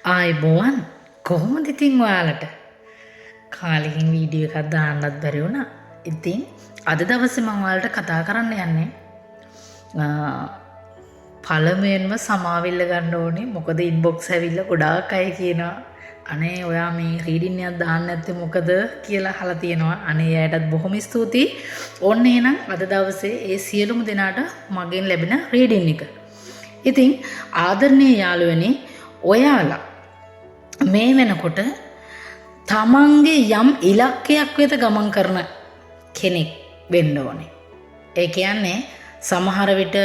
ආයිබෝවන් කොහොමද ඉතින් ඔයාලට කාලෙකින් වීඩියෝ එකක් දාන්නත් බැරි වුණා. ඉතින් අද දවසේ මම ඔයාලට කතා කරන්න යන්නේ පළමුවෙන්ම සමාවිල්ල ගන්න ඕනේ. මොකද ඉන්බොක්ස් ඇවිල්ලා ගොඩාක් අය කියනවා අනේ ඔයා මේ රීඩින් එකක් දාන්න නැත්තේ මොකද කියලා අහලා තියෙනවා. අනේ එයාටත් බොහොම ස්තුතියි. ඕන්න එහෙනම් අද දවසේ ඒ සියලුම දෙනාට මගෙන් ලැබෙන රීඩින් එක. ඉතින් ආදරණීය යාළුවනේ ඔයාලා මේ වෙනකොට තමන්ගේ යම් ඉලක්කයක් වෙත ගමන් කරන කෙනෙක් වෙන්න ඕනේ. ඒ කියන්නේ සමහර විට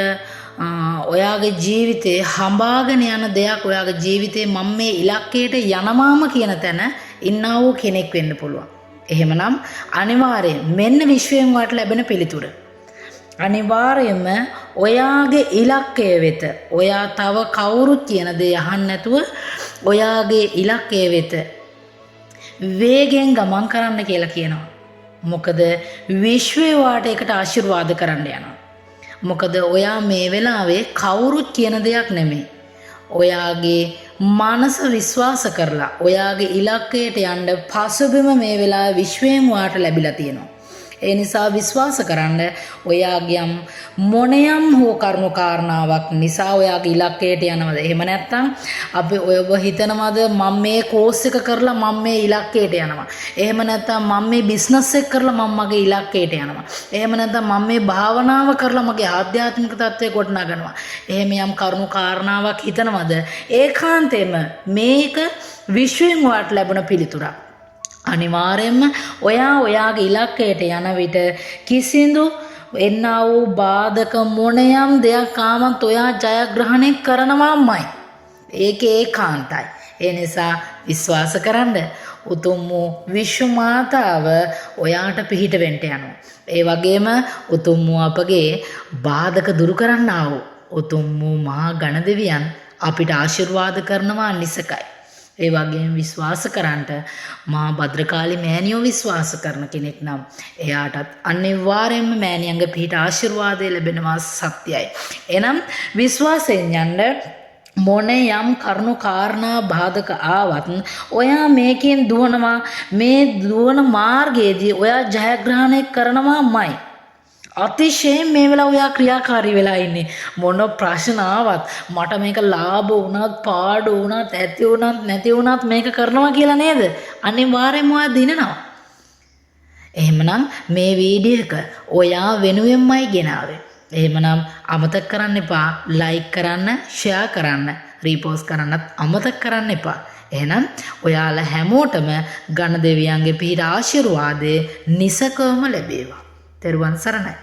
ඔයාගේ ජීවිතේ හඹාගෙන යන දෙයක් ඔයාගේ ජීවිතේ මම මේ ඉලක්කයට යනවාම කියන තැන ඉන්නා වූ කෙනෙක් වෙන්න පුළුවන්. එහෙමනම් අනිවාර්යයෙන් මෙන්න විශ්වයෙන් වාට ලැබෙන පිළිතුර. අනිවාර්යයෙන්ම ඔයාගේ ඉලක්කය වෙත ඔයා තව කවුරුත් කියන දේ අහන්න නැතුව ඔයාගේ ඉලක්කය වෙත වේගෙන් ගමන් කරන්න කියලා කියනවා. මොකද විශ්වය වාට ඒකට ආශිර්වාද කරන්න යනවා. මොකද ඔයා මේ වෙලාවේ කවුරුත් කියන දෙයක් නෙමෙයි. ඔයාගේ මනස විශ්වාස කරලා ඔයාගේ ඉලක්කයට යන්න පසුබිම මේ වෙලාවේ විශ්වයෙන් වාට ලැබිලා තියෙනවා. ඒ නිසා විශ්වාස කරන්න ඔයාගේ මොනියම් හෝ කරුණු කාරණාවක් නිසා ඔයාගේ ඉලක්කයට යනවද? එහෙම නැත්නම් අපි ඔයව හිතනවද මම මේ කෝස් එක කරලා මම මේ ඉලක්කයට යනවා. එහෙම නැත්නම් මම මේ බිස්නස් එක කරලා මම මගේ ඉලක්කයට යනවා. එහෙම නැත්නම් මම මේ භාවනාව කරලා මගේ ආධ්‍යාත්මික තත්ත්වය ගොඩනගනවා. එහෙම යම් කරුණු කාරණාවක් හිතනවද? ඒකාන්තයෙන්ම මේක විශ්වයෙන් වාට ලැබුණ පිළිතුරක්. අනිවාර්යයෙන්ම ඔයාගේ ඉලක්කයට යන විට කිසිදු එන්නා වූ බාධක මොනියම් දෙයක් ආවත් ඔයා ජයග්‍රහණය කරනවාමයි. ඒක ඒකාන්තයි. ඒ නිසා විශ්වාස කරන්න උතුම් වූ විශ්ව මාතාව ඔයාට පිහිට වෙන්න යනවා. ඒ වගේම උතුම් වූ අපගේ බාධක දුරු කරන්නා වූ උතුම් වූ මහා ගණ දෙවියන් අපිට ආශිර්වාද කරනවා නිසකයි. ඒ වගේම විශ්වාස කරන්නට මා භද්‍රකාලි මෑණියෝ විශ්වාස කරන කෙනෙක් නම් එයාටත් අනිවාර්යයෙන්ම මෑණියන්ගේ පිහිට ආශිර්වාදය ලැබෙනවා සත්‍යයි. එනම් විශ්වාසයෙන් යන්න මොනියම් කරුණු කාරණා බාධක ආවත් ඔයා මේකෙන් දුවනවා. මේ දුවන මාර්ගයේදී ඔයා ජයග්‍රහණය කරනවාමයි. අතිශයින් මේ වෙලාව ඔයා ක්‍රියාකාරී වෙලා ඉන්නේ. මොන ප්‍රශ්න ආවත් මට මේක ලාභ වුණත් පාඩු වුණත් ඇති වුණත් නැති වුණත් මේක කරනවා කියලා නේද? අනිවාර්යයෙන්ම ඔයා දිනනවා. එහෙමනම් මේ වීඩියෝ එක ඔයා වෙනුවෙන්මයි ගෙනාවේ. එහෙමනම් අමතක කරන්න එපා ලයික් කරන්න, ෂෙයා කරන්න, රීපෝස්ට් කරන්නත් අමතක කරන්න එපා. එහෙනම් ඔයාලා හැමෝටම ගණ දෙවියන්ගේ පිහිට ආශිර්වාදයේ නිසකවම ලැබේවා. තෙරුවන් සරණයි.